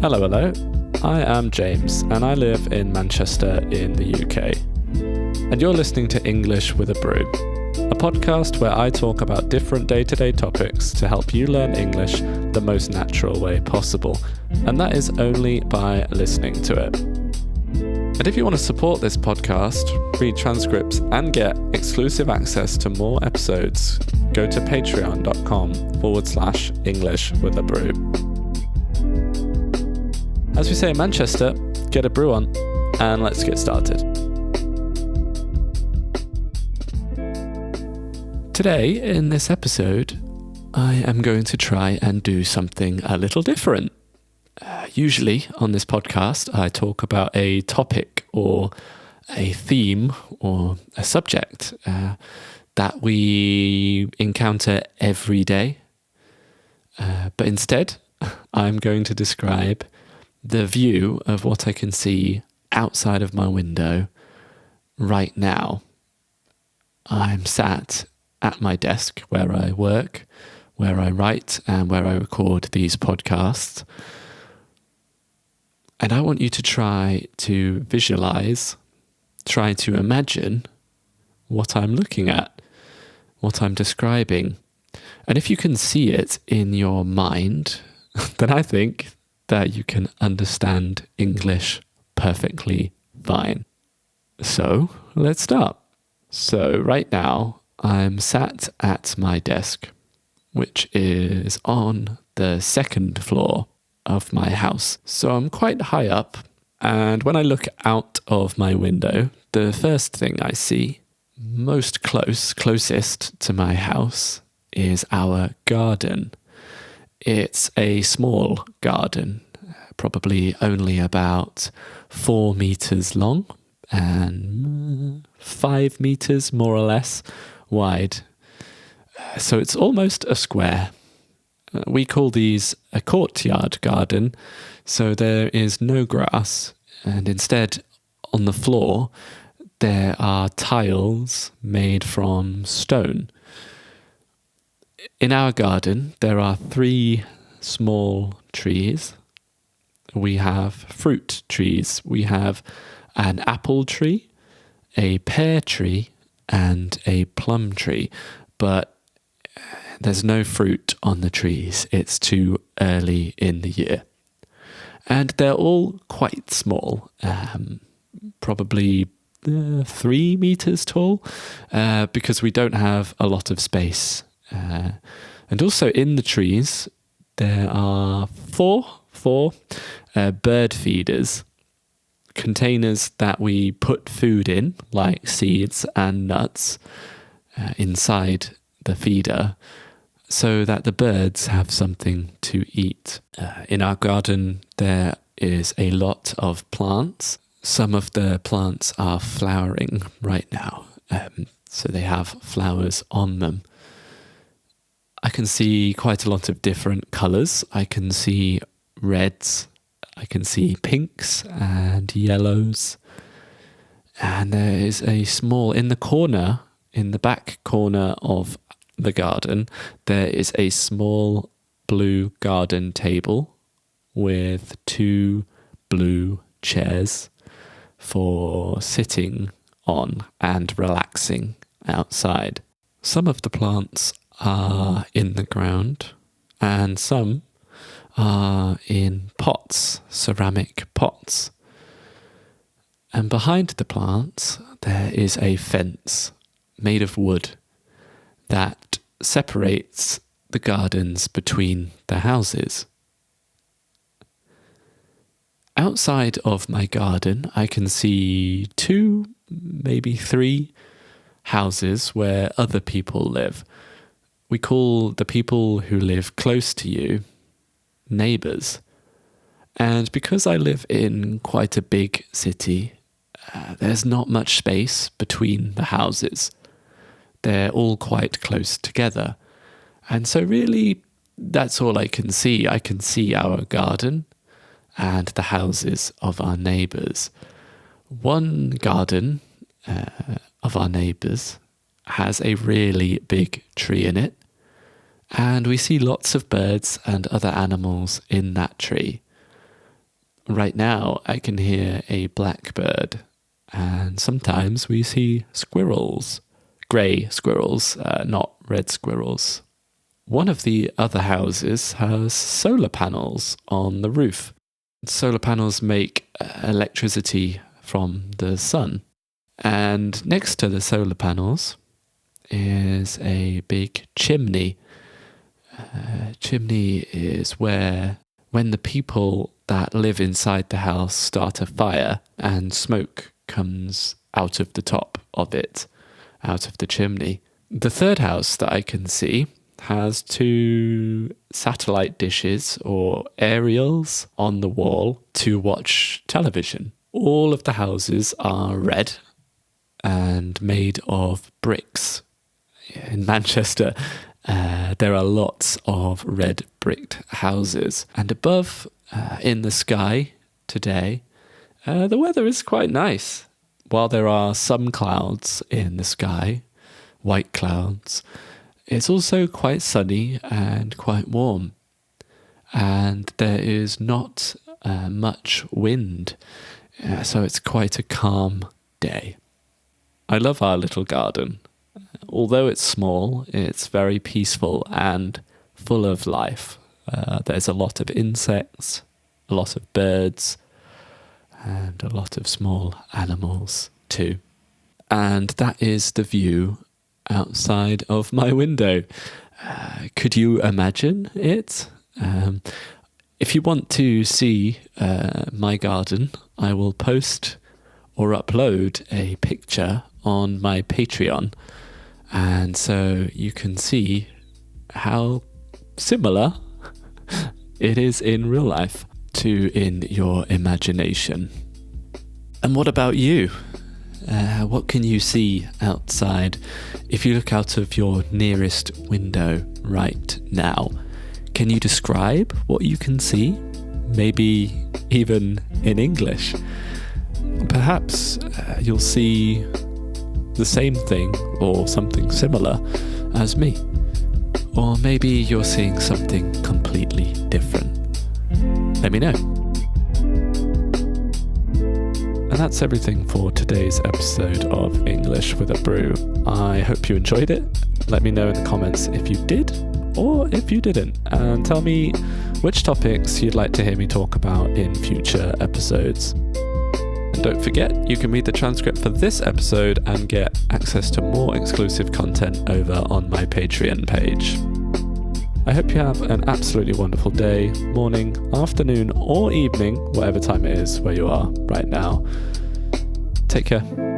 Hello. I am James, and I live in Manchester in the UK. And you're listening to English with a Brew, a podcast where I talk about different day-to-day topics to help you learn English the most natural way possible. And that is only by listening to it. And if you want to support this podcast, read transcripts, and get exclusive access to more episodes, go to patreon.com/English with a Brew. As we say in Manchester, get a brew on, and let's get started. Today, in this episode, I am going to try and do something a little different. Usually on this podcast, I talk about a topic or a theme or a subject that we encounter every day. But instead, I'm going to describe the view of what I can see outside of my window right now. I'm sat at my desk where I work, where I write, and where I record these podcasts. And I want you to try to visualize, try to imagine what I'm looking at, what I'm describing. And if you can see it in your mind, then I think that you can understand English perfectly fine. So let's start. So right now I'm sat at my desk, which is on the second floor of my house. So I'm quite high up, and when I look out of my window, the first thing I see, closest to my house, is our garden. It's a small garden, probably only about 4 meters long and 5 meters more or less wide. So it's almost a square. We call these a courtyard garden, so there is no grass, and instead on the floor there are tiles made from stone. In our garden, there are 3 small trees. We have fruit trees. We have an apple tree, a pear tree, and a plum tree. But there's no fruit on the trees. It's too early in the year. And they're all quite small, probably 3 meters tall, because we don't have a lot of space. And also in the trees, there are four bird feeders, containers that we put food in, like seeds and nuts, inside the feeder, so that the birds have something to eat. In our garden, there is a lot of plants. Some of the plants are flowering right now, so they have flowers on them. I can see quite a lot of different colours. I can see reds, I can see pinks and yellows. And there is a small, in the back corner of the garden, there is a small blue garden table with 2 blue chairs for sitting on and relaxing outside. Some of the plants are in the ground, and some are in pots, ceramic pots. And behind the plants, there is a fence made of wood that separates the gardens between the houses. Outside of my garden, I can see 2, maybe 3 houses where other people live. We call the people who live close to you neighbours. And because I live in quite a big city, there's not much space between the houses. They're all quite close together. And so really, that's all I can see. I can see our garden and the houses of our neighbours. One garden of our neighbours has a really big tree in it, and we see lots of birds and other animals in that tree. Right now, I can hear a blackbird, and sometimes we see squirrels. Grey squirrels, not red squirrels. One of the other houses has solar panels on the roof. Solar panels make electricity from the sun. And next to the solar panels is a big chimney. Chimney is where, when the people that live inside the house start a fire and smoke comes out of the top of it, out of the chimney. The third house that I can see has 2 satellite dishes or aerials on the wall to watch television. All of the houses are red and made of bricks. In Manchester, there are lots of red bricked houses. And above in the sky today, the weather is quite nice. While there are some clouds in the sky, white clouds, it's also quite sunny and quite warm. And there is not much wind, so it's quite a calm day. I love our little garden. Although it's small, it's very peaceful and full of life. There's a lot of insects, a lot of birds, and a lot of small animals too. And that is the view outside of my window. Could you imagine it? If you want to see my garden, I will post or upload a picture on my Patreon, and so you can see how similar it is in real life to in your imagination. And what about you? What can you see outside if you look out of your nearest window right now? Can you describe what you can see? Maybe even in English. Perhaps you'll see the same thing or something similar as me. Or maybe you're seeing something completely different. Let me know. And that's everything for today's episode of English with a Brew. I hope you enjoyed it. Let me know in the comments if you did or if you didn't. And tell me which topics you'd like to hear me talk about in future episodes. And don't forget, you can read the transcript for this episode and get access to more exclusive content over on my Patreon page. I hope you have an absolutely wonderful day, morning, afternoon, or evening, whatever time it is where you are right now. Take care.